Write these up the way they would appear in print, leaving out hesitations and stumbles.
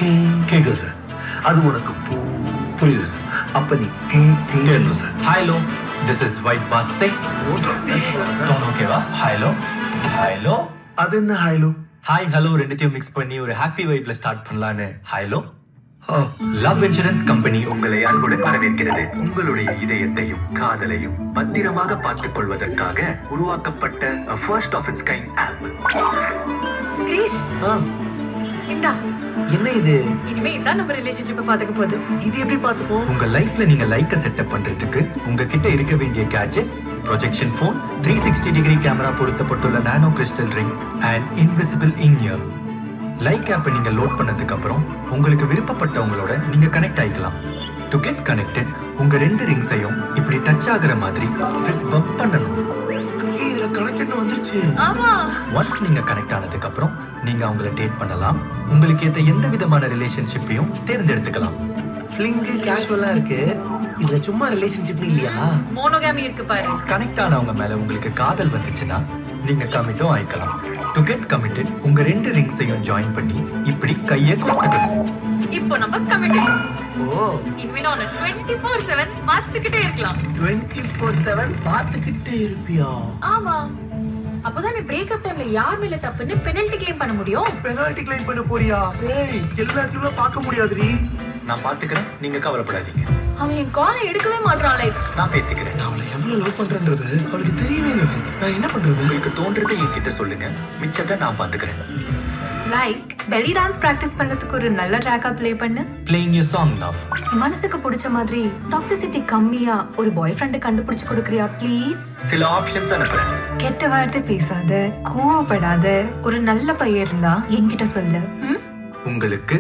கேக்குது சார். அது உனக்கு புரியுது சார். அப்ப நீ கேட்கணும் sir. Hello, this is white boss Singh. Tone ஓகேவா? Hello hello. அது என்ன ஹலோ? ஹாய் ஹலோ ரெண்டுத்தையும் மிக்ஸ் பண்ணி ஒரு ஹாப்பி வைப்ல ஸ்டார்ட் பண்ணலான்னு ஹலோ. லவ் இன்சூரன்ஸ் கம்பெனி உங்களை அன்புடன் வரவேற்கிறது. உங்களுடைய இதயத்தையும் காதலையும் பத்திரமாக பார்த்துக் கொள்வதற்காக உருவாக்கப்பட்ட first of its kind app. என்ன இது? இனிமே இதான் நம்ம ரிலேஷன்ஷிப்பை பாத்துக்க போகுது. இது எப்படி பாத்துப்போம்? உங்க லைஃப்ல நீங்க லைக்க செட்டப் பண்றதுக்கு உங்ககிட்ட இருக்க வேண்டிய gadgets, projection phone, 360 degree camera பொருத்தப்பட்டுள்ள nano crystal ring and invisible in ear. Like ஆப்பை நீங்க லோட் பண்ணதுக்கு அப்புறம் உங்களுக்கு விருப்பப்பட்டவங்களோட நீங்க கனெக்ட் ஆயிக்கலாம். டு கெட் கனெக்டட் உங்க 2 ரிங்ஸையும் இப்படி டச் ஆகுற மாதிரி ஃபிஸ்ட் பம்ப் பண்ணணும். இதுல கனெக்ட் வந்துருச்சு. ஆமா. ஒன்ஸ் நீங்க கனெக்ட் ஆனதுக்கு அப்புறம் நீங்க அவங்கள டேட் பண்ணலாம். உங்களுக்கு ஏத்த எந்த விதமான ரிலேஷன்ஷிப்பையும் தேர்ந்தெடுத்துக்கலாம். ஃபிளிங் கேஷுவலா இருக்கு. இதுல சும்மா ரிலேஷன்ஷிப் இல்லையா? மோனோகாமி இருக்கு பாரு. கனெக்ட் ஆனவங்க மேல உங்களுக்கு காதல் வந்துச்சுன்னா நீங்க கமிட்டும் ஆயிக்கலாம். டு கெட் கமிட்டட் உங்க 2 ரிங்ஸையும் ஜாயின் பண்ணி இப்படி கையை கோர்த்துக்கணும். இப்போ நம்ம கமிட்டட். ஓ, இனிமே நான் 24/7 பார்த்துக்கிட்டே இருக்கலாம். 24/7 பாத்துக்கிட்டே இருப்பியா? ஆமா. அப்பதான் நீ பிரேக்கப் டைம்ல யார் மேல தப்புன்னு பெனல்டி கிளைம் பண்ண முடியும். பெனால்டி கிளைம் பண்ண போறியா? ஏய், எல்லாத்தையும் பார்க்க முடியாதுடி. நான் பாத்துக்கிறேன், நீங்க கவலைப்படாதீங்க. அவன் என் காலை எடுக்கவே மாட்டான். லைக் நான் பேசிக்கிறேன். நான் அவளை எவ்வளவு லவ் பண்றேன்றது அவளுக்கு தெரியவே இல்லை. நான் என்ன பண்றது? உங்களுக்கு தோன்றதை என்கிட்ட சொல்லுங்க, மிச்சத்தை நான் பாத்துக்கிறேன். லைக் பெல்லி டான்ஸ் பிராக்டிஸ் பண்றதுக்கு ஒரு நல்ல ட்ராக்கா ப்ளே பண்ணு. Playing your song now. மனசுக்கு பிடிச்ச மாதிரி டாக்ஸிசிட்டி கம்மியா ஒரு பாய் ஃப்ரெண்ட் கண்டுபிடிச்சு கொடுக்கறியா ப்ளீஸ்? சில ஆப்ஷன்ஸ் அனுப்புறேன். கெட்ட வார்த்தை பேசாத, கோவப்படாத, ஒரு நல்ல பையன் இருந்தா என்கிட்ட சொல்லு. உங்களுக்கு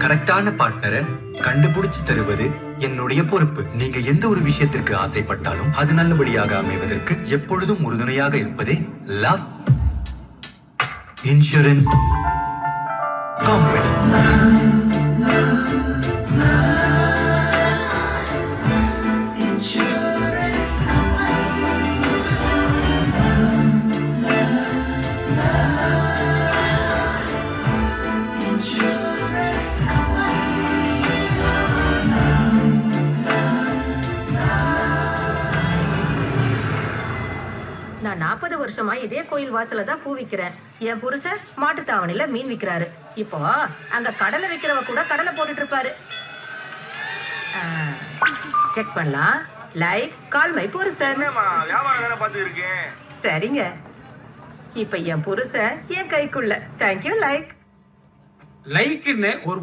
கரெக்டான பார்ட்னரை கண்டுபிடிச்சு தருவது என்னுடைய பொறுப்பு. நீங்க எந்த ஒரு விஷயத்திற்கு ஆசைப்பட்டாலும் அது நல்லபடியாக அமைவதற்கு எப்பொழுதும் உறுதுணையாக இருப்பதே லவ் இன்சூரன்ஸ் கம்பெனி. நான் 40 வருஷமா இதே கோயில் வாசல தான் பூ விக்கிறேன். என் புருஷன் மாட்டுத்தாவணில மீன் விக்கிறாரு. இப்போ அங்க கடலை விக்கிறவ கூட கடலை போட்டுட்டு இருப்பாரு. செக் பண்ணலாம். லைக் கால் மை புருஷன். சரிங்க. இப்ப என் புருஷன் என் கைக்குள்ள. Thank you like. லைக்னு ஒரு